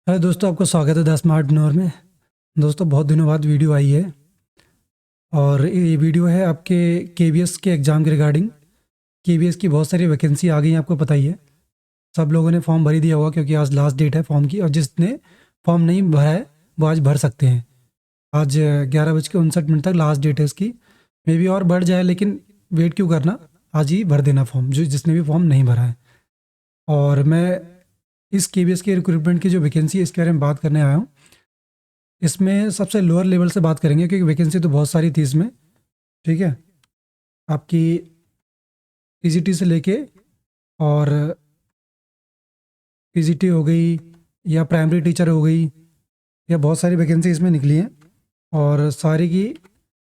Hello दोस्तों, आपका स्वागत है द स्मार्ट नोर में। दोस्तों, बहुत दिनों बाद वीडियो आई है और ये वीडियो है आपके केवीएस के एग्ज़ाम के रिगार्डिंग। केवीएस की बहुत सारी वैकेंसी आ गई हैं, आपको पता ही है। सब लोगों ने फॉर्म भर ही दिया होगा क्योंकि आज लास्ट डेट है फॉर्म की, और जिसने फॉर्म नहीं भरा है वो आज भर सकते हैं। आज 11:59 तक लास्ट डेट है इसकी। मे बी और बढ़ जाए, लेकिन वेट क्यों करना, आज ही भर देना फॉर्म जो जिसने भी फॉर्म नहीं भरा है। और मैं इस केवीएस के रिक्रूटमेंट की जो वैकेंसी है इसके बारे में बात करने आया हूँ। इसमें सबसे लोअर लेवल से बात करेंगे क्योंकि वैकेंसी तो बहुत सारी थी इसमें। ठीक है, आपकी पीजीटी से लेके और पीजीटी हो गई या प्राइमरी टीचर हो गई, या बहुत सारी वैकेंसी इसमें निकली हैं। और सारी की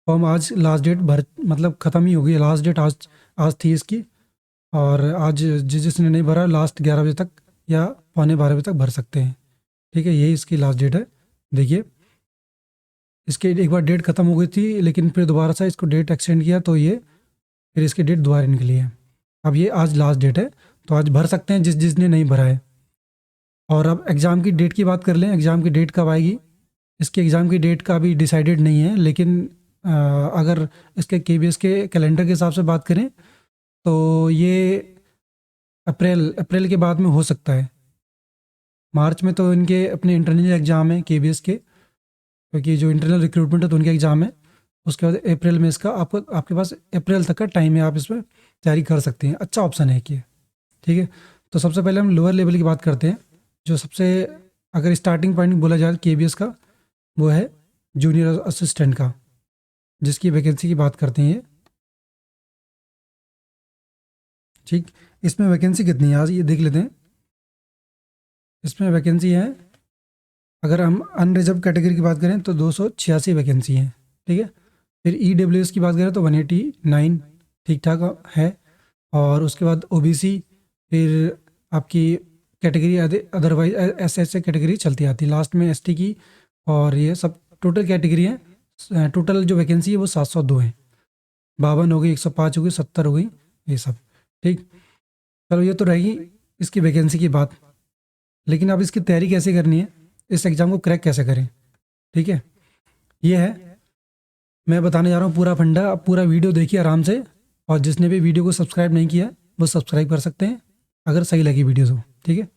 फॉर्म आज लास्ट डेट भर मतलब ख़त्म ही हो गई। लास्ट डेट आज आज थी इसकी। और आज जिसने नहीं भरा लास्ट 11 बजे तक या पौने 12 बजे तक भर सकते हैं। ठीक है, यही इसकी लास्ट डेट है। देखिए, इसकी एक बार डेट ख़त्म हो गई थी, लेकिन फिर दोबारा से इसको डेट एक्सटेंड किया तो ये फिर इसकी डेट दोबारा निकली है। अब ये आज लास्ट डेट है, तो आज भर सकते हैं जिसने नहीं भरा है। और अब एग्ज़ाम की डेट की बात कर लें। एग्ज़ाम की डेट कब आएगी, इसके एग्ज़ाम की डेट का अभी डिसाइडेड नहीं है, लेकिन अगर इसके केवीएस के कैलेंडर के हिसाब से बात करें तो ये अप्रैल अप्रैल के बाद में हो सकता है। मार्च में तो इनके अपने इंटरनल एग्ज़ाम है केवीएस के, क्योंकि जो इंटरनल रिक्रूटमेंट है तो उनके एग्ज़ाम है। उसके बाद अप्रैल में इसका आपके पास अप्रैल तक का टाइम है, आप इसमें तैयारी कर सकते हैं। अच्छा ऑप्शन है कि ठीक है। तो सबसे पहले हम लोअर लेवल की बात करते हैं। जो सबसे अगर स्टार्टिंग पॉइंट बोला जाए केवीएस का, वो है जूनियर असिस्टेंट का, जिसकी वैकेंसी की बात करते हैं ये। ठीक, इसमें वैकेंसी कितनी है आज ये देख लेते हैं। इसमें वैकेंसी है, अगर हम अनरिजर्व कैटेगरी की बात करें तो 286 वैकेंसी है। ठीक है, फिर ईडब्ल्यूएस की बात करें तो 189 ठीक ठाक है। और उसके बाद ओबीसी, फिर आपकी कैटेगरी अदरवाइज ऐसे ऐसे कैटेगरी चलती आती है, लास्ट में एसटी की। और ये सब टोटल कैटेगरी है। टोटल जो वैकेंसी है वो 702 है। 52 हो गई, 105 हो गई, 70 हो गई, ये सब। ठीक, चलो ये तो रहेगी इसकी वैकेंसी की बात। लेकिन अब इसकी तैयारी कैसे करनी है, इस एग्ज़ाम को क्रैक कैसे करें। ठीक है, ये है मैं बताने जा रहा हूँ पूरा फंडा। आप पूरा वीडियो देखिए आराम से, और जिसने भी वीडियो को सब्सक्राइब नहीं किया वो सब्सक्राइब कर सकते हैं अगर सही लगी वीडियो तो। ठीक है,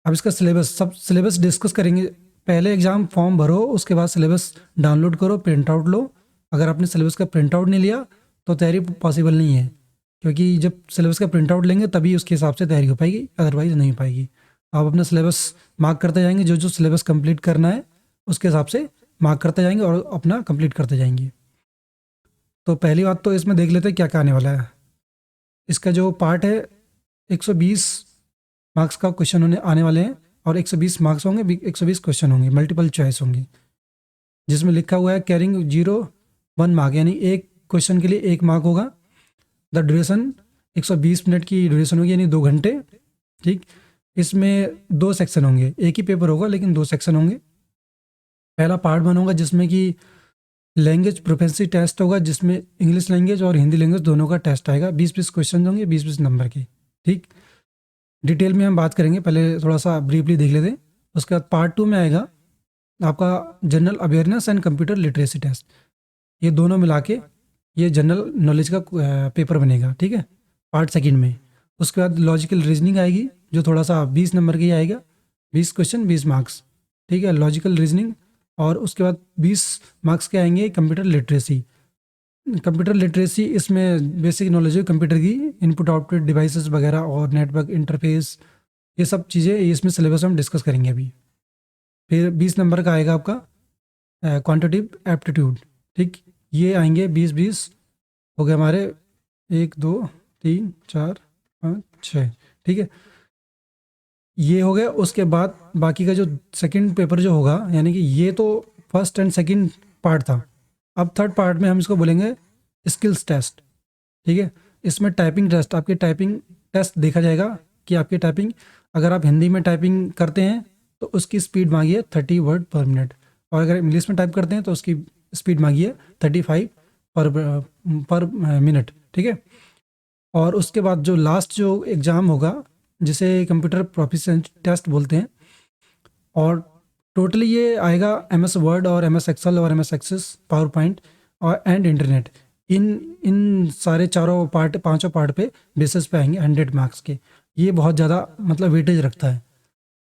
अब इसका सब सिलेबस डिस्कस करेंगे। पहले एग्ज़ाम फॉर्म भरो, उसके बाद सिलेबस डाउनलोड करो, प्रिंट आउट लो। अगर आपने सिलेबस का प्रिंट आउट नहीं लिया तो तैयारी पॉसिबल नहीं है, क्योंकि जब सिलेबस का प्रिंट आउट लेंगे तभी उसके हिसाब से तैयारी हो पाएगी, अदरवाइज नहीं हो पाएगी। आप अपना सिलेबस मार्क करते जाएंगे, जो जो सिलेबस कंप्लीट करना है उसके हिसाब से मार्क करते जाएंगे और अपना कंप्लीट करते जाएंगे। तो पहली बात तो इसमें देख लेते हैं क्या क्या आने वाला है। इसका जो पार्ट है, 120 मार्क्स का क्वेश्चन होने आने वाले हैं, और 120 मार्क्स होंगे, 120 क्वेश्चन होंगे, मल्टीपल चॉइस होंगी, जिसमें लिखा हुआ है कैरिंग 0 1 मार्क, यानी एक क्वेश्चन के लिए 1 मार्क होगा। द ड्यूरेशन 120 मिनट की ड्यूरेशन होगी, यानी 2 घंटे। ठीक, इसमें 2 सेक्शन होंगे, एक ही पेपर होगा लेकिन 2 सेक्शन होंगे। पहला पार्ट 1 होगा जिसमें कि लैंग्वेज प्रोफेंसी टेस्ट होगा, जिसमें इंग्लिश लैंग्वेज और हिंदी लैंग्वेज दोनों का टेस्ट आएगा। 20-20 क्वेश्चन होंगे, 20-20 नंबर के। ठीक, डिटेल में हम बात करेंगे, पहले थोड़ा सा ब्रीफली देख लेते हैं। उसके बाद पार्ट 2 में आएगा आपका general awareness and computer literacy test. ये दोनों मिला के ये जनरल नॉलेज का पेपर बनेगा। ठीक है, पार्ट सेकंड में। उसके बाद लॉजिकल रीजनिंग आएगी, जो थोड़ा सा 20 नंबर की आएगा, 20 क्वेश्चन 20 मार्क्स। ठीक है, लॉजिकल रीजनिंग। और उसके बाद 20 मार्क्स के आएंगे कंप्यूटर लिटरेसी। कंप्यूटर लिटरेसी इसमें बेसिक नॉलेज है कंप्यूटर की, इनपुट आउटपुट डिवाइसेस वगैरह और नेटवर्क इंटरफेस, ये सब चीज़ें इसमें सिलेबस हम डिस्कस करेंगे अभी। फिर 20 नंबर का आएगा आपका क्वांटिटिव एप्टीट्यूड। ठीक, ये आएंगे 20-20 हो गए हमारे, 1 2 3 4 5 6। ठीक है, ये हो गया। उसके बाद बाकी का जो सेकंड पेपर जो होगा, यानी कि ये तो फर्स्ट एंड सेकंड पार्ट था। अब थर्ड पार्ट में हम इसको बोलेंगे स्किल्स टेस्ट। ठीक है, इसमें टाइपिंग टेस्ट, आपकी टाइपिंग टेस्ट देखा जाएगा कि आपकी टाइपिंग, अगर आप हिंदी में टाइपिंग करते हैं तो उसकी स्पीड मांगी है 30 वर्ड पर मिनट, और अगर इंग्लिश में टाइप करते हैं तो उसकी स्पीड मांगी है 35 पर मिनट। ठीक है, और उसके बाद जो लास्ट जो एग्ज़ाम होगा, जिसे कंप्यूटर प्रोफिशिएंसी टेस्ट बोलते हैं, और टोटली ये आएगा MS वर्ड और MS एक्सेल और MS एक्सेस, पावर पॉइंट और एंड इंटरनेट, इन इन सारे चारों पार्ट, पांचों पार्ट पे बेसिस पे आएंगे 100 मार्क्स के। ये बहुत ज़्यादा मतलब वेटेज रखता है,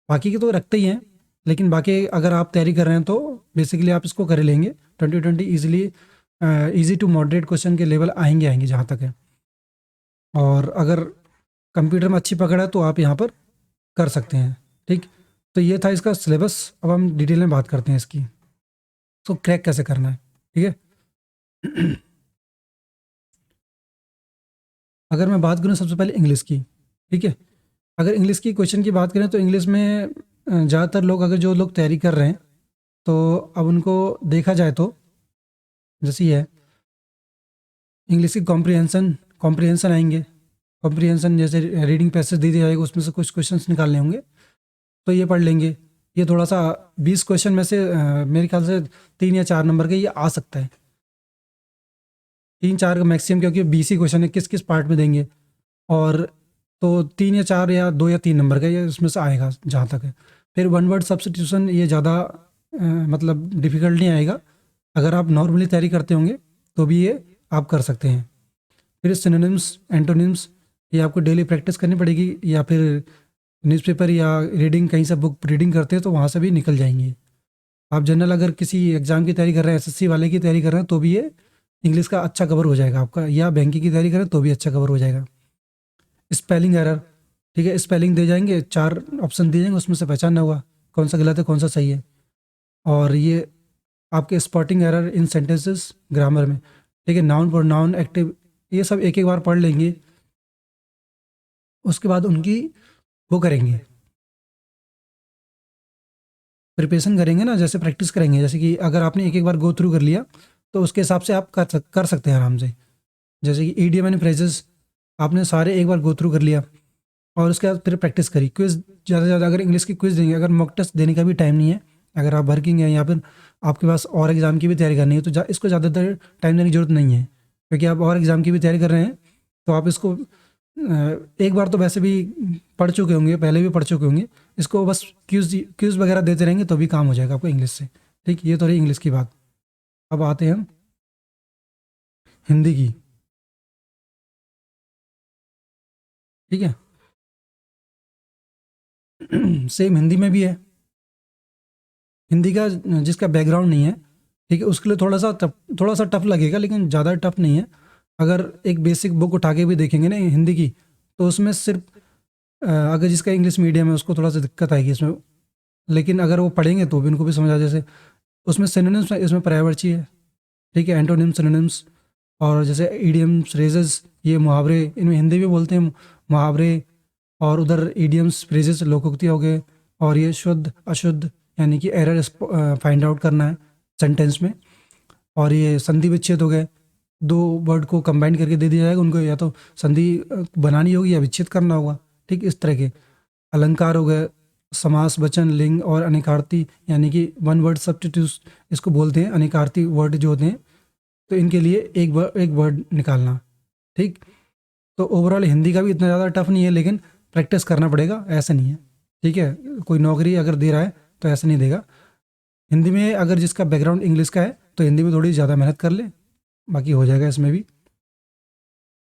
बाकी के तो रखते ही हैं, लेकिन बाकी अगर आप तैयारी कर रहे हैं तो बेसिकली आप इसको कर लेंगे। 2020 easily easy to moderate question के लेवल आएंगे आएंगे जहाँ तक है। और अगर कंप्यूटर में अच्छी पकड़ है तो आप यहाँ पर कर सकते हैं। ठीक, तो ये था इसका सिलेबस। अब हम डिटेल में बात करते हैं इसकी, तो क्रैक कैसे करना है। ठीक है। अगर मैं बात करूँ सबसे पहले इंग्लिश की, ठीक है, अगर इंग्लिश की क्वेश्चन की बात करें तो इंग्लिश में ज़्यादातर लोग, अगर जो लोग तैयारी कर रहे हैं तो अब उनको देखा जाए तो जैसे ये है, इंग्लिश की कॉम्प्रिहेंसन आएंगे। कॉम्प्रिहेंसन जैसे रीडिंग पैसेज दे दिया जाएगा, उसमें से कुछ क्वेश्चंस निकालने होंगे तो ये पढ़ लेंगे। ये थोड़ा सा 20 क्वेश्चन में से मेरे ख्याल से 3 या 4 नंबर के ये आ सकता है, 3-4 का मैक्सिमम, क्योंकि 20 ही क्वेश्चन है, किस किस पार्ट में देंगे। और तो 3 या 4 या 2 या 3 नंबर का ये इसमें से आएगा जहाँ तक है। फिर वन वर्ड सब्स्टिट्यूशन ये ज़्यादा मतलब डिफ़िकल्ट नहीं आएगा, अगर आप नॉर्मली तैयारी करते होंगे तो भी ये आप कर सकते हैं। फिर सिनोनिम्स, एंटोनिम्स, ये आपको डेली प्रैक्टिस करनी पड़ेगी, या फिर न्यूज़पेपर या रीडिंग कहीं से बुक रीडिंग करते हैं तो वहाँ से भी निकल जाएंगे। आप जनरल अगर किसी एग्ज़ाम की तैयारी कर रहे हैं, SSC वाले की तैयारी कर रहे हैं तो भी ये इंग्लिश का अच्छा कवर हो जाएगा आपका, या बैंकिंग की तैयारी करें तो भी अच्छा कवर हो जाएगा। स्पेलिंग एरर, ठीक है, स्पेलिंग दे जाएंगे, 4 ऑप्शन दिए जाएंगे, उसमें से पहचानना होगा कौन सा गलत है कौन सा सही है। और ये आपके spotting error in sentences, grammar में, ठीक है, नाउन प्रोनाउन एक्टिव, ये सब एक एक बार पढ़ लेंगे। उसके बाद उनकी वो करेंगे, प्रिपरेशन करेंगे ना, जैसे प्रैक्टिस करेंगे, जैसे कि अगर आपने एक एक बार गो थ्रू कर लिया तो उसके हिसाब से आप कर सकते हैं आराम से। जैसे कि ईडियम एंड फ्रेजेस आपने सारे एक बार गो थ्रू कर लिया, और उसके बाद फिर प्रैक्टिस करी। क्विज ज़्यादा से ज़्यादा अगर इंग्लिश की क्विज देंगे, अगर मॉक टेस्ट देने का भी टाइम नहीं है, अगर आप वर्किंग हैं या फिर आपके पास और एग्ज़ाम की भी तैयारी करनी है, तो इसको ज़्यादातर टाइम देने की जरूरत नहीं है, क्योंकि आप और एग्ज़ाम की भी तैयारी कर रहे हैं तो आप इसको एक बार तो वैसे भी पढ़ चुके होंगे, पहले भी पढ़ चुके होंगे, इसको बस क्यूज़ वगैरह देते रहेंगे तो भी काम हो जाएगा आपको इंग्लिश से। ठीक, ये तो रही इंग्लिश की बात। अब आते हैं हम हिंदी की। ठीक है। सेम हिंदी में भी है। हिंदी का जिसका बैकग्राउंड नहीं है, ठीक है, उसके लिए थोड़ा सा टफ लगेगा, लेकिन ज़्यादा टफ नहीं है। अगर एक बेसिक बुक उठा के भी देखेंगे ना हिंदी की, तो उसमें सिर्फ अगर जिसका इंग्लिश मीडियम है उसको थोड़ा सा दिक्कत आएगी इसमें, लेकिन अगर वो पढ़ेंगे तो भी उनको भी समझ आ, जैसे उसमें सिनोनिम्स, इसमें पर्यायवाची है, ठीक है, एंटोनिम्स, सिनोनिम्स, और जैसे ईडियम्स, फ्रेजेस, ये मुहावरे, इनमें हिंदी भी बोलते हैं मुहावरे, और उधर ईडियम्स, फ्रेजेस, लोकोक्ति हो गए, और ये शुद्ध अशुद्ध यानी कि एरर फाइंड आउट करना है सेंटेंस में, और ये संधि विच्छेद हो गए, 2 वर्ड को कंबाइन करके दे दिया जाएगा, उनको या तो संधि बनानी होगी या विच्छेद करना होगा। ठीक, इस तरह के अलंकार हो गए, समास, वचन, लिंग और अनेकार्थी, यानी कि वन वर्ड सब्स्टिट्यूट इसको बोलते हैं, अनेकार्थी वर्ड जो होते हैं, तो इनके लिए एक वर्ड निकालना। ठीक, तो ओवरऑल हिंदी का भी इतना ज़्यादा टफ नहीं है, लेकिन प्रैक्टिस करना पड़ेगा, ऐसा नहीं है। ठीक है, कोई नौकरी अगर दे रहा है तो ऐसा नहीं देगा। हिंदी में अगर जिसका बैकग्राउंड इंग्लिश का है तो हिंदी में थोड़ी ज़्यादा मेहनत कर ले, बाकी हो जाएगा इसमें भी।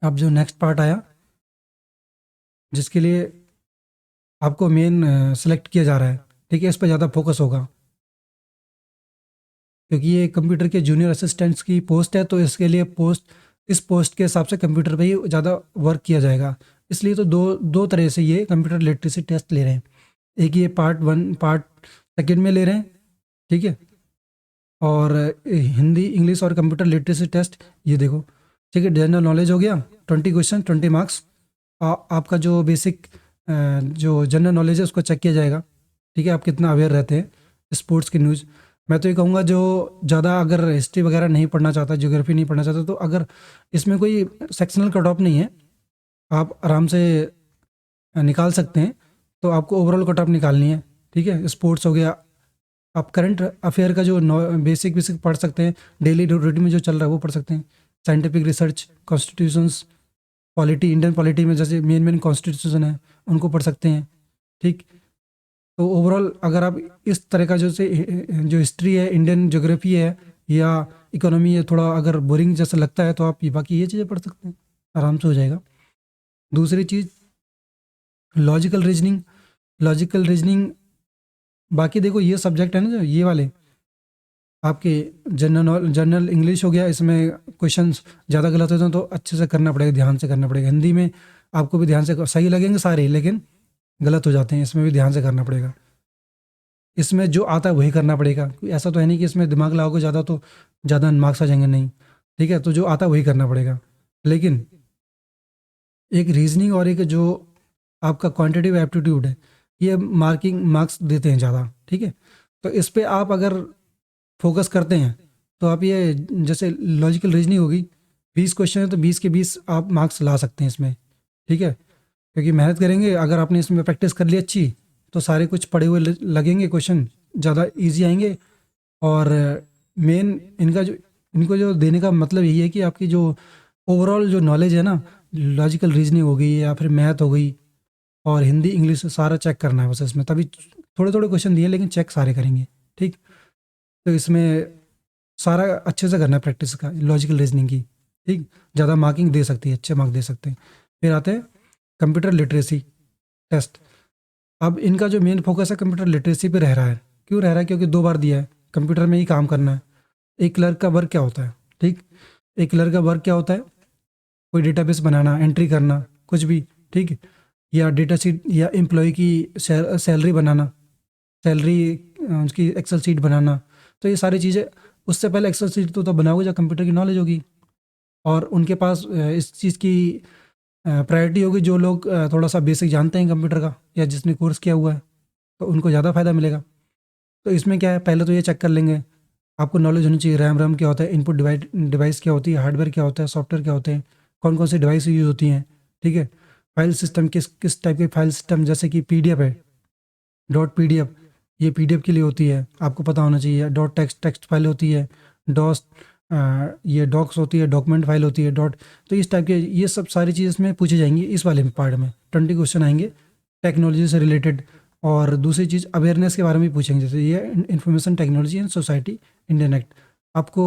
अब जो नेक्स्ट पार्ट आया, जिसके लिए आपको मेन सेलेक्ट किया जा रहा है, ठीक है, इस पर ज़्यादा फोकस होगा, क्योंकि ये कंप्यूटर के जूनियर असिस्टेंट्स की पोस्ट है, तो इसके लिए इस पोस्ट के हिसाब से कंप्यूटर पे ही ज़्यादा वर्क किया जाएगा। इसलिए तो दो तरह से ये कंप्यूटर लिटरेसी टेस्ट ले रहे हैं, एक ये पार्ट 1, पार्ट 2 में ले रहे हैं, ठीक है, और हिंदी, इंग्लिश और कंप्यूटर लिटरेसी टेस्ट ये देखो। ठीक है, जनरल नॉलेज हो गया, 20 क्वेश्चन 20 मार्क्स। आपका जो बेसिक जो जनरल नॉलेज है उसको चेक किया जाएगा, ठीक है, आप कितना अवेयर रहते हैं स्पोर्ट्स की न्यूज़। मैं तो ये कहूँगा जो ज़्यादा अगर हिस्ट्री वगैरह नहीं पढ़ना चाहता, ज्योग्राफी नहीं पढ़ना चाहता, तो अगर इसमें कोई सेक्शनल कट ऑफ नहीं है, आप आराम से निकाल सकते हैं। तो आपको ओवरऑल कट ऑफ निकालनी है, ठीक है। स्पोर्ट्स हो गया, आप करंट अफेयर का जो बेसिक बेसिक पढ़ सकते हैं, डेली रूटीन में जो चल रहा है वो पढ़ सकते हैं। Scientific research, constitutions, polity, Indian polity में जैसे मेन मेन कॉन्स्टिट्यूशन है उनको पढ़ सकते हैं, ठीक। तो ओवरऑल अगर आप इस तरह का जो हिस्ट्री है, इंडियन ज्योग्राफी है या इकोनॉमी है, थोड़ा अगर बोरिंग जैसा लगता है तो आप बाकी ये चीज़ें पढ़ सकते हैं, आराम से हो जाएगा। दूसरी चीज़ लॉजिकल रीजनिंग। बाकी देखो ये सब्जेक्ट है ना, जो ये वाले आपके जनरल इंग्लिश हो गया, इसमें क्वेश्चंस ज़्यादा गलत होते हैं तो अच्छे से करना पड़ेगा, ध्यान से करना पड़ेगा। हिंदी में आपको भी ध्यान से, सही लगेंगे सारे लेकिन गलत हो जाते हैं, इसमें भी ध्यान से करना पड़ेगा। इसमें जो आता है वही करना पड़ेगा, ऐसा तो है नहीं कि इसमें दिमाग लगाओगे ज़्यादा तो ज़्यादा मार्क्स आ जाएंगे, नहीं। ठीक है, तो जो आता है वही करना पड़ेगा। लेकिन एक रीजनिंग और एक जो आपका क्वांटिटेटिव एप्टीट्यूड है, ये मार्क्स देते हैं ज़्यादा। ठीक है, तो इस पे आप अगर फोकस करते हैं तो आप ये, जैसे लॉजिकल रीजनिंग होगी, 20 क्वेश्चन है तो 20 के 20 आप मार्क्स ला सकते हैं इसमें। ठीक है, क्योंकि मेहनत करेंगे, अगर आपने इसमें प्रैक्टिस कर ली अच्छी तो सारे कुछ पढ़े हुए लगेंगे, क्वेश्चन ज़्यादा इजी आएंगे। और मेन इनको जो देने का मतलब यही है कि आपकी जो ओवरऑल जो नॉलेज है ना, लॉजिकल रीजनिंग हो गई या फिर मैथ हो गई और हिंदी इंग्लिश सारा चेक करना है बस इसमें। तभी थोड़े थोड़े क्वेश्चन दिए लेकिन चेक सारे करेंगे। ठीक, तो इसमें सारा अच्छे से करना है प्रैक्टिस का, लॉजिकल रीजनिंग की। ठीक, ज़्यादा मार्किंग दे सकती है, अच्छे मार्क दे सकते हैं। फिर आते हैं कंप्यूटर लिटरेसी टेस्ट। अब इनका जो मेन फोकस है कंप्यूटर लिटरेसी पे रह रहा है। क्यों रह रहा है? क्योंकि 2 बार दिया है, कंप्यूटर में ही काम करना है। एक क्लर्क का वर्क क्या होता है? ठीक, एक क्लर्क का वर्क क्या होता है? कोई डेटाबेस बनाना, एंट्री करना, कुछ भी। ठीक, या डेटा शीट या एम्प्लॉय की सैलरी बनाना, सैलरी उसकी एक्सेल शीट बनाना। तो ये सारी चीज़ें, उससे पहले एक्सेल शीट तो बनाओगे जब कंप्यूटर की नॉलेज होगी। और उनके पास इस चीज़ की प्रायोरिटी होगी जो लोग थोड़ा सा बेसिक जानते हैं कंप्यूटर का या जिसने कोर्स किया हुआ है, तो उनको ज़्यादा फ़ायदा मिलेगा। तो इसमें क्या है, पहले तो ये चेक कर लेंगे, आपको नॉलेज होनी चाहिए रैम क्या होता है, इनपुट डिवाइस क्या होती है, हार्डवेयर क्या होता है, सॉफ्टवेयर क्या होते हैं, कौन कौन से डिवाइस यूज़ होती हैं। ठीक है, फाइल सिस्टम किस किस टाइप के फाइल सिस्टम, जैसे कि पीडीएफ है, डॉट पीडीएफ, ये पीडीएफ के लिए होती है, आपको पता होना चाहिए। डॉट टेक्स्ट फाइल होती है, डॉस ये डॉक्स होती है, डॉक्यूमेंट फाइल होती है, डॉट। तो इस टाइप के ये सब सारी चीज़ें इसमें पूछी जाएंगी। इस वाले पार्ट में 20 क्वेश्चन आएंगे टेक्नोलॉजी से रिलेटेड। और दूसरी चीज़ अवेयरनेस के बारे में भी पूछेंगे, जैसे ये information technology and society Indian act. आपको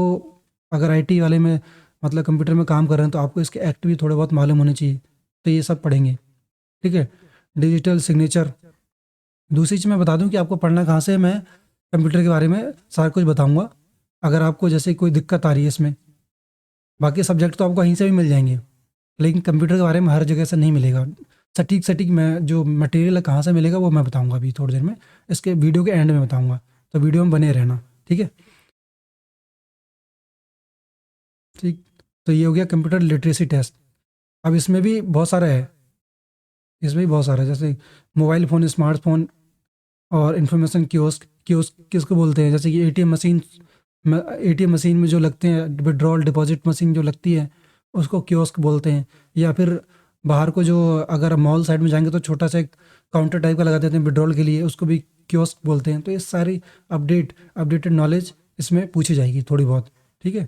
अगर आईटी वाले में मतलब कंप्यूटर में काम कर रहे हैं तो आपको इसके एक्ट भी थोड़े बहुत मालूम होने चाहिए, तो ये सब पढ़ेंगे। ठीक है, डिजिटल सिग्नेचर। दूसरी चीज़ मैं बता दूं कि आपको पढ़ना कहाँ से है, मैं कंप्यूटर के बारे में सारा कुछ बताऊंगा। अगर आपको जैसे कोई दिक्कत आ रही है इसमें, बाकी सब्जेक्ट तो आपको कहीं से भी मिल जाएंगे लेकिन कंप्यूटर के बारे में हर जगह से नहीं मिलेगा। सटीक सटीक मैं जो मटेरियल है कहाँ से मिलेगा वो मैं बताऊंगा अभी थोड़ी देर में, इसके वीडियो के एंड में बताऊंगा, तो वीडियो में बने रहना। ठीक है, ठीक। तो ये हो गया कंप्यूटर लिटरेसी टेस्ट। अब इसमें भी बहुत सारा है, इसमें भी बहुत सारा है, जैसे मोबाइल फ़ोन, स्मार्टफोन और इंफॉर्मेशन कियोस्क। कियोस्क किसको बोलते हैं? जैसे कि एटीएम मशीन में जो लगते हैं, विड्रॉल डिपॉजिट मशीन जो लगती है उसको कियोस्क बोलते हैं। या फिर बाहर को जो, अगर मॉल साइड में जाएंगे तो छोटा सा एक काउंटर टाइप का लगा देते हैं विड्रॉल के लिए, उसको भी कियोस्क बोलते हैं। तो ये सारी अपडेटेड नॉलेज इसमें पूछी जाएगी थोड़ी बहुत। ठीक है,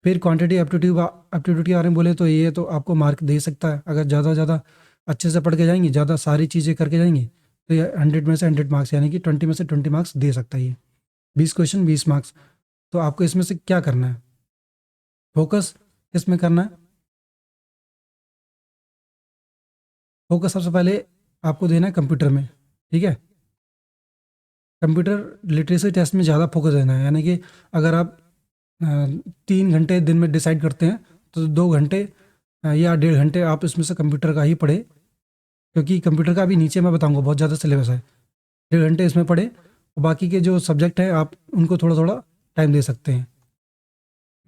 फिर क्वांटिटी एप्टीट्यूड के बारे में बोले तो ये तो आपको मार्क दे सकता है, अगर ज़्यादा ज़्यादा अच्छे से पढ़ के जाएंगे, ज़्यादा सारी चीज़ें करके जाएंगे तो ये 100 में से 100 मार्क्स, यानी कि 20 में से 20 मार्क्स दे सकता है ये। 20 क्वेश्चन 20 मार्क्स। तो आपको इसमें से क्या करना है, फोकस इसमें करना है। फोकस सबसे पहले आपको देना है कंप्यूटर में। ठीक है, कंप्यूटर लिटरेसी टेस्ट में ज़्यादा फोकस देना है, यानी कि अगर आप 3 घंटे दिन में डिसाइड करते हैं तो 2 घंटे या 1.5 घंटे आप इसमें से कंप्यूटर का ही पढ़े, क्योंकि कंप्यूटर का अभी नीचे मैं बताऊंगा बहुत ज़्यादा सिलेबस है। 1.5 घंटे इसमें पढ़े और बाकी के जो सब्जेक्ट हैं आप उनको थोड़ा थोड़ा टाइम दे सकते हैं,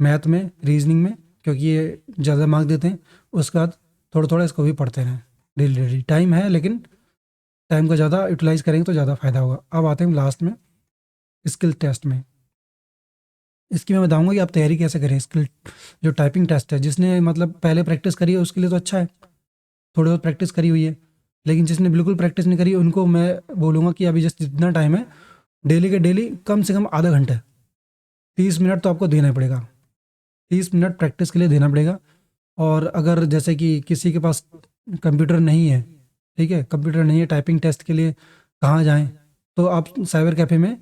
मैथ में, रीजनिंग में, क्योंकि ये ज़्यादा मार्क देते हैं। उसके बाद थोड़ा थोड़ा इसको भी पढ़ते रहें डेली डेली। टाइम है लेकिन टाइम का ज़्यादा यूटिलाइज करेंगे तो ज़्यादा फायदा होगा। अब आते हैं लास्ट में स्किल टेस्ट में। इसकी मैं बताऊंगा कि आप तैयारी कैसे करें। स्किल जो टाइपिंग टेस्ट है, जिसने मतलब पहले प्रैक्टिस करी है उसके लिए तो अच्छा है, थोड़ी बहुत प्रैक्टिस करी हुई है। लेकिन जिसने बिल्कुल प्रैक्टिस नहीं करी उनको मैं बोलूँगा कि अभी जस्ट जितना टाइम है, डेली के डेली कम से कम आधा घंटा, 30 मिनट तो आपको देना ही पड़ेगा। 30 मिनट प्रैक्टिस के लिए देना पड़ेगा। और अगर जैसे कि किसी के पास कंप्यूटर नहीं है, ठीक है, कंप्यूटर नहीं है, टाइपिंग टेस्ट के लिए कहाँ जाएं? तो आप साइबर कैफ़े में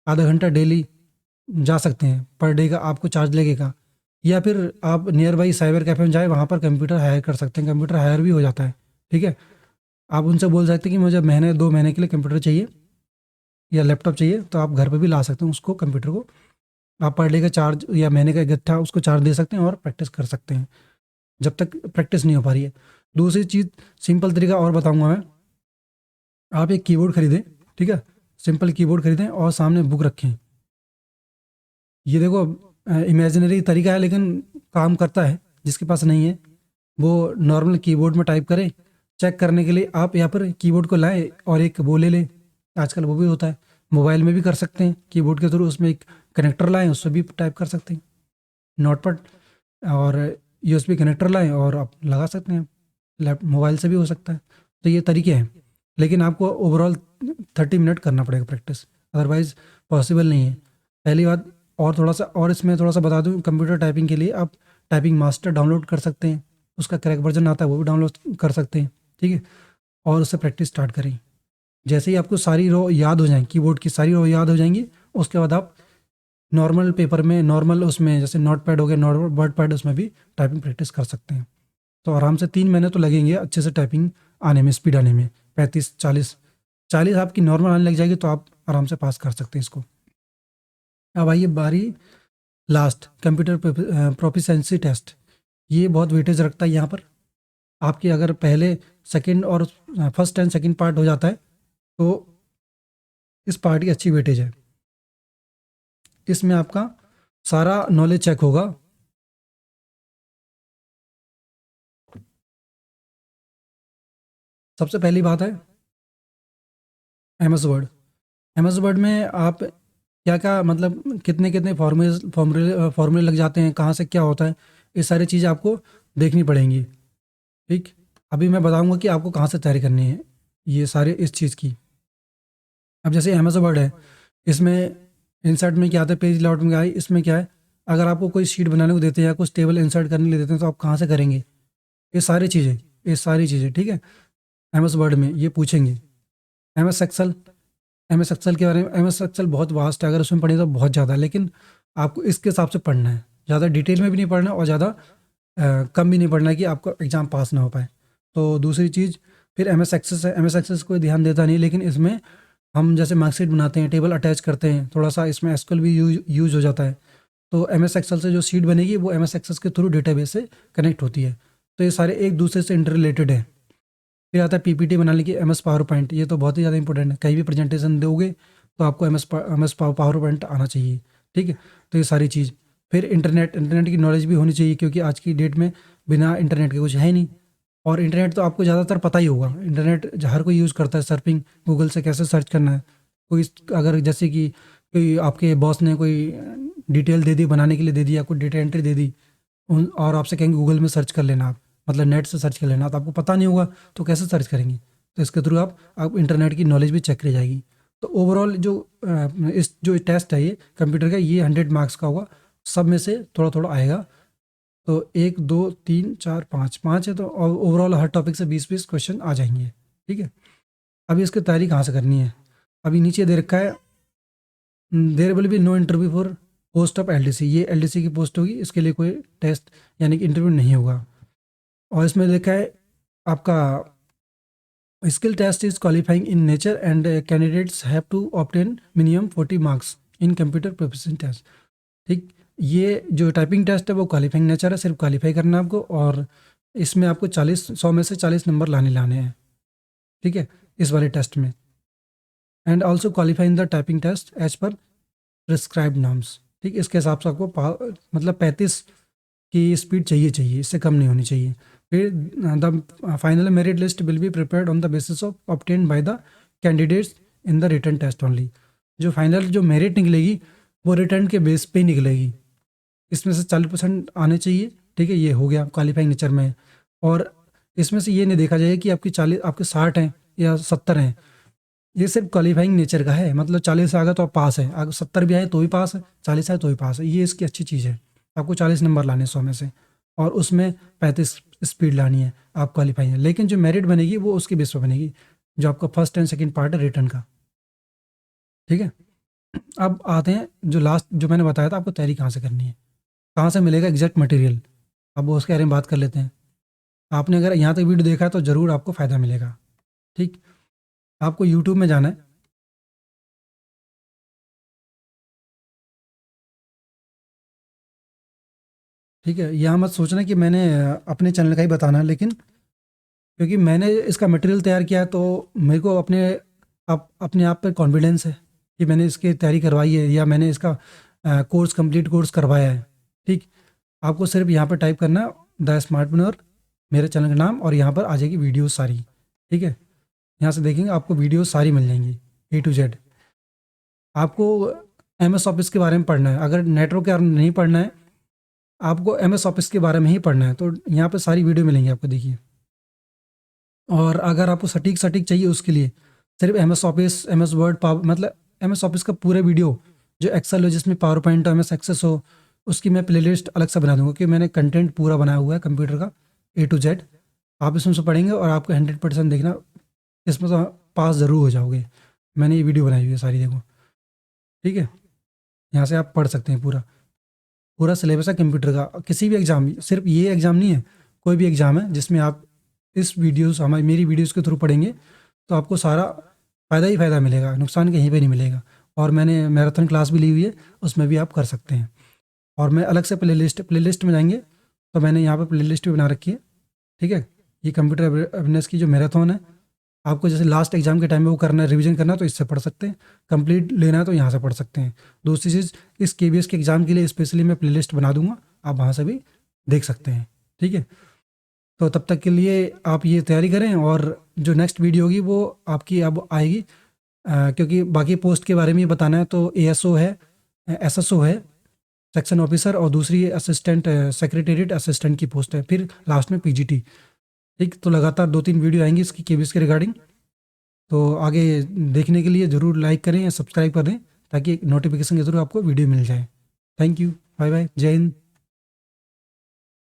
आधा घंटा डेली जा सकते हैं, पर डे का आपको चार्ज लगेगा। या फिर आप नियर बाई साइबर कैफ़े में जाएँ, वहाँ पर कंप्यूटर हायर कर सकते हैं, कंप्यूटर हायर भी हो जाता है, ठीक है। आप उनसे बोल सकते हैं कि मुझे महीने 2 महीने के लिए कंप्यूटर चाहिए या लैपटॉप चाहिए, तो आप घर पे भी ला सकते हैं उसको, कंप्यूटर को। आप पर डे का चार्ज या महीने का इकट्ठा उसको चार्ज दे सकते हैं और प्रैक्टिस कर सकते हैं, जब तक प्रैक्टिस नहीं हो पा रही है। दूसरी चीज़, सिंपल तरीका और बताऊँगा मैं। आप एक कीबोर्ड खरीदें, ठीक है? सिंपल कीबोर्ड खरीदें और सामने बुक रखें। ये देखो, इमेजिनरी तरीका है लेकिन काम करता है। जिसके पास नहीं है वो नॉर्मल कीबोर्ड में टाइप करे। चेक करने के लिए आप यहाँ पर कीबोर्ड को लाएं और एक वो ले लें। आजकल वो भी होता है, मोबाइल में भी कर सकते हैं कीबोर्ड के थ्रू। उसमें एक कनेक्टर लाएं, उससे भी टाइप कर सकते हैं नोटपैड, और यूएसबी कनेक्टर लाएं और आप लगा सकते हैं। लैप मोबाइल से भी हो सकता है। तो ये तरीके हैं, लेकिन आपको ओवरऑल 30 मिनट करना पड़ेगा प्रैक्टिस, अदरवाइज पॉसिबल नहीं है। पहली बात, और थोड़ा सा और इसमें थोड़ा सा बता दूं, कंप्यूटर टाइपिंग के लिए आप टाइपिंग मास्टर डाउनलोड कर सकते हैं। उसका क्रैक वर्जन आता है, वो भी डाउनलोड कर सकते हैं, ठीक है। और उससे प्रैक्टिस स्टार्ट करें। जैसे ही आपको सारी रो याद हो जाएं, कीबोर्ड की सारी रो याद हो जाएंगी, उसके बाद आप नॉर्मल पेपर में, नॉर्मल उसमें जैसे नोट पैड हो गया, नॉर्मल वर्ड पैड, उसमें भी टाइपिंग प्रैक्टिस कर सकते हैं। तो आराम से 3 महीने तो लगेंगे अच्छे से टाइपिंग आने में, स्पीड आने में। 35, 40 आपकी नॉर्मल आने लग जाएगी, तो आप आराम से पास कर सकते हैं इसको। अब आइए बारी लास्ट, कंप्यूटर प्रोफिशिएंसी टेस्ट। ये बहुत वेटेज रखता है यहाँ पर। आपके अगर पहले सेकंड और फर्स्ट एंड सेकंड पार्ट हो जाता है, तो इस पार्ट की अच्छी वेटेज है। इसमें आपका सारा नॉलेज चेक होगा। सबसे पहली बात है एमएस वर्ड। एमएस वर्ड में आप क्या क्या, मतलब कितने कितने फॉर्मूले फॉर्मूले फॉर्मूले लग जाते हैं, कहाँ से क्या होता है, ये सारी चीज़ें आपको देखनी पड़ेंगी, ठीक। अभी मैं बताऊंगा कि आपको कहाँ से तैयारी करनी है ये सारे इस चीज़ की। अब जैसे एमएस वर्ड है, इसमें इंसर्ट में क्या आता है, पेज लेआउट में क्या है, इसमें क्या है, अगर आपको कोई शीट बनाने को देते हैं या कुछ टेबल इंसर्ट करने के लिए देते हैं, तो आप कहाँ से करेंगे, ये सारी चीज़ें, ठीक है। एमएस वर्ड में ये पूछेंगे। एमएस एक्सेल, एमएस एक्सेल के बारे में, एमएस एक्सेल बहुत वास्ट है, अगर उसमें पढ़ें तो बहुत ज़्यादा, लेकिन आपको इसके हिसाब से पढ़ना है। ज़्यादा डिटेल में भी नहीं पढ़ना और ज़्यादा कम भी नहीं पढ़ना है कि आपका एग्ज़ाम पास ना हो पाए। तो दूसरी चीज़, फिर एमएस एक्सेस है। एमएस एक्सेस कोई ध्यान देता नहीं, लेकिन इसमें हम जैसे मार्कशीट बनाते हैं, टेबल अटैच करते हैं, थोड़ा सा इसमें एसक्यूएल भी यूज हो जाता है। तो एमएस एक्सेल से जो शीट बनेगी वो एमएस एक्सेस के थ्रू डेटाबेस से कनेक्ट होती है। तो ये सारे एक दूसरे से इंटर रिलेटेड है। फिर आता है पीपीटी बनाने की एमएस पावर पॉइंट। ये तो बहुत ही ज़्यादा इंपॉर्टेंट है, कहीं भी प्रेजेंटेशन दोगे तो आपको एमएस पावर पॉइंट आना चाहिए, ठीक है। तो ये सारी चीज़। फिर इंटरनेट की नॉलेज भी होनी चाहिए, क्योंकि आज की डेट में बिना इंटरनेट के कुछ है नहीं। और इंटरनेट तो आपको ज़्यादातर पता ही होगा, इंटरनेट हर कोई यूज़ करता है। सर्फिंग, गूगल से कैसे सर्च करना है। कोई अगर जैसे कि कोई आपके बॉस ने कोई डिटेल दे दी, बनाने के लिए दे दिया, कोई डेटा एंट्री दे दी, और आपसे कहेंगे गूगल में सर्च कर लेना, आप मतलब नेट से सर्च कर लेना, तो आपको पता नहीं होगा तो कैसे सर्च करेंगे। तो इसके थ्रू आप इंटरनेट की नॉलेज भी चेक की जाएगी। तो ओवरऑल जो इस जो टेस्ट है ये कंप्यूटर का, ये 100 मार्क्स का होगा। सब में से थोड़ा थोड़ा आएगा। तो 1, 2, 3, 4, 5 है, तो ओवरऑल हर टॉपिक से 20-20 क्वेश्चन आ जाएंगे, ठीक है। अभी इसकी तैयारी कहाँ से करनी है, अभी नीचे दे रखा है, there will be no interview for post of LDC. ये एलडीसी की पोस्ट होगी, इसके लिए कोई टेस्ट यानी कि इंटरव्यू नहीं होगा। और इसमें लिखा है आपका skill test is qualifying in nature and candidates have to obtain minimum 40 marks in computer proficiency test, ठीक। ये जो टाइपिंग टेस्ट है वो क्वालिफाइंग नेचर है, सिर्फ क्वालिफाई करना है आपको। और इसमें आपको 100 में से 40 नंबर लाने हैं, ठीक है, इस वाले टेस्ट में। And also qualifying the typing test as per prescribe norms, ठीक। इसके हिसाब से आपको मतलब 35 की स्पीड चाहिए, इससे कम नहीं होनी चाहिए। फिर the final merit list will be prepared on the basis of obtained by the candidates in the written test only. जो फाइनल जो मेरिट निकलेगी वो रिटर्न के बेस पे निकलेगी। इसमें से 40% आने चाहिए, ठीक है। ये हो गया क्वालिफाइंग नेचर में। और इसमें से ये नहीं देखा जाएगा कि आपके 60 हैं या 70 हैं। ये सिर्फ क्वालिफाइंग नेचर का है, मतलब 40 आ गया तो आप पास है, अगर 70 भी आए तो भी पास है, 40 आए तो भी पास है। ये इसकी अच्छी चीज़ है। आपको 40 नंबर लाने 100 में से, और उसमें 35 स्पीड लानी है, आप क्वालिफाई है। लेकिन जो मेरिट बनेगी वो उसके बेस पर बनेगी, जो आपका फर्स्ट एंड सेकंड पार्ट है रिटर्न का। ठीक है। अब आते हैं जो लास्ट जो मैंने बताया था आपको तैयारी कहाँ से करनी है, कहाँ से मिलेगा एग्जैक्ट मटेरियल, अब वो उसके बारे में बात कर लेते हैं। आपने अगर यहाँ तक वीडियो देखा है तो ज़रूर आपको फ़ायदा मिलेगा। ठीक, आपको यूट्यूब में जाना है। ठीक है, यहाँ मत सोचना कि मैंने अपने चैनल का ही बताना है, लेकिन क्योंकि मैंने इसका मटेरियल तैयार किया है तो मेरे को अपने आप पे कॉन्फिडेंस है कि मैंने इसकी तैयारी करवाई है या मैंने इसका कंप्लीट कोर्स करवाया है। ठीक, आपको सिर्फ यहाँ पर टाइप करना द स्मार्टप्रेन्योर, मेरे चैनल का नाम, और यहाँ पर आ जाएगी वीडियो सारी। ठीक है, यहाँ से देखेंगे आपको वीडियो सारी मिल जाएंगी A to Z। आपको MS ऑफिस के बारे में पढ़ना है, अगर नेटवर्क के बारे में नहीं पढ़ना है, आपको MS ऑफिस के बारे में ही पढ़ना है, तो यहाँ पे सारी वीडियो मिलेंगी आपको, देखिए। और अगर आपको सटीक सटीक चाहिए उसके लिए सिर्फ MS office, MS word, power, मतलब MS ऑफिस का पूरा वीडियो, जो एक्सेल हो जिसमें पावर पॉइंट हो, MS एक्सेस हो, उसकी मैं प्लेलिस्ट अलग से बना दूंगा, क्योंकि मैंने कंटेंट पूरा बनाया हुआ है कंप्यूटर का A to Z। आप इसमें से पढ़ेंगे और आपको 100% देखना, इसमें तो पास ज़रूर हो जाओगे। मैंने ये वीडियो बनाई हुई है सारी, देखो। ठीक है, यहाँ से आप पढ़ सकते हैं पूरा पूरा सिलेबस है कंप्यूटर का। किसी भी एग्ज़ाम, सिर्फ ये एग्ज़ाम नहीं है, कोई भी एग्ज़ाम है जिसमें आप इस वीडियोस, हमारी मेरी वीडियोस के थ्रू पढ़ेंगे तो आपको सारा फ़ायदा ही फ़ायदा मिलेगा, नुकसान कहीं पे नहीं मिलेगा। और मैंने मैराथन क्लास भी ली हुई है, उसमें भी आप कर सकते हैं। और मैं अलग से प्लेलिस्ट में जाएंगे तो मैंने यहाँ पर प्लेलिस्ट भी बना रखी है। ठीक है, ये कंप्यूटर अवेयरनेस की जो मैराथन है, आपको जैसे लास्ट एग्जाम के टाइम में वो करना है, रिवीजन करना है, तो इससे पढ़ सकते हैं। कंप्लीट लेना है तो यहाँ से पढ़ सकते हैं। दूसरी चीज़, इस KBS के एग्ज़ाम के लिए स्पेशली मैं प्लेलिस्ट बना दूंगा, आप वहाँ से भी देख सकते हैं। ठीक है, तो तब तक के लिए आप ये तैयारी करें, और जो नेक्स्ट वीडियो होगी वो आपकी अब आएगी, क्योंकि बाकी पोस्ट के बारे में ही बताना है। तो ASO है, SSO है, सेक्शन ऑफिसर, और दूसरी असिस्टेंट सेक्रेटेरिएट असिस्टेंट की पोस्ट है, फिर लास्ट में PGT। ठीक, तो लगातार 2-3 वीडियो आएंगी इसकी KBS के रिगार्डिंग। तो आगे देखने के लिए ज़रूर लाइक करें या सब्सक्राइब कर दें, ताकि नोटिफिकेशन के थ्रू आपको वीडियो मिल जाए। थैंक यू, बाय बाय, जय हिंद।